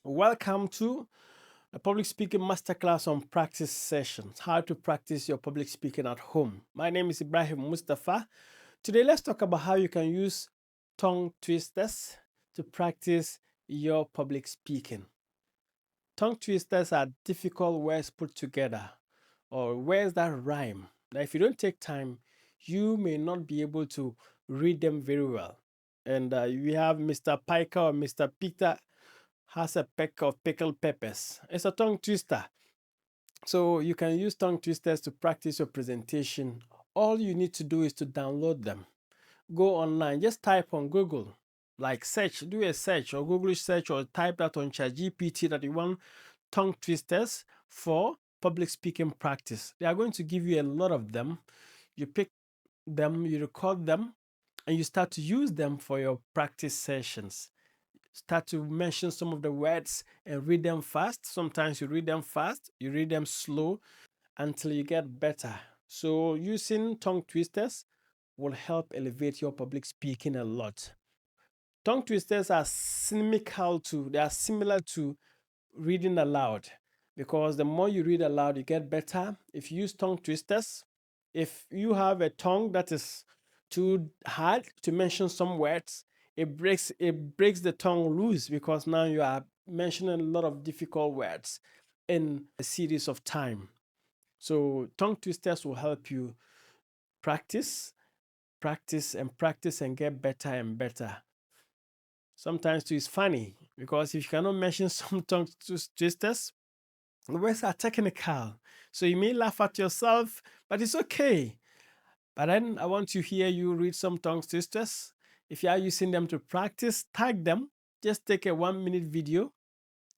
Welcome to a public speaking masterclass on practice sessions, how to practice your public speaking at home. My name is Ibrahim Mustapha. Today, let's talk about how you can use tongue twisters to practice your public speaking. Tongue twisters are difficult words put together or words that rhyme. Now, if you don't take time, you may not be able to read them very well. And we have Mr. Piker or Mr. Peter has a peck of pickled peppers. It's a tongue twister. So you can use tongue twisters to practice your presentation. All you need to do is to download them. Go online, just type on Google, like search, do a search or Google search or type that on ChatGPT that you want tongue twisters for public speaking practice. They are going to give you a lot of them. You pick them, you record them, and you start to use them for your practice sessions. Start to mention some of the words and read them fast. Sometimes you read them fast, you read them slow until you get better. So using tongue twisters will help elevate your public speaking a lot. Tongue twisters are they are similar to reading aloud because the more you read aloud, you get better. If you use tongue twisters, if you have a tongue that is too hard to mention some words, it breaks the tongue loose because now you are mentioning a lot of difficult words in a series of time. So tongue twisters will help you practice, practice and get better and better. Sometimes too it's funny because if you cannot mention some tongue twisters, the words are technical. So you may laugh at yourself, but it's okay. But then I want to hear you read some tongue twisters. If you are using them to practice, tag them. Just take a 1 minute video,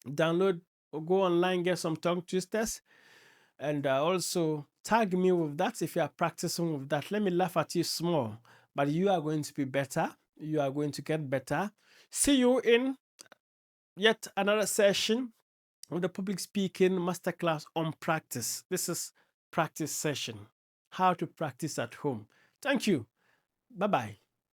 download or go online, get some tongue twisters, and also tag me with that if you are practicing with that. Let me laugh at you small, but you are going to be better. You are going to get better. See you in yet another session of the public speaking masterclass on practice. This is practice session, how to practice at home. Thank you. Bye bye.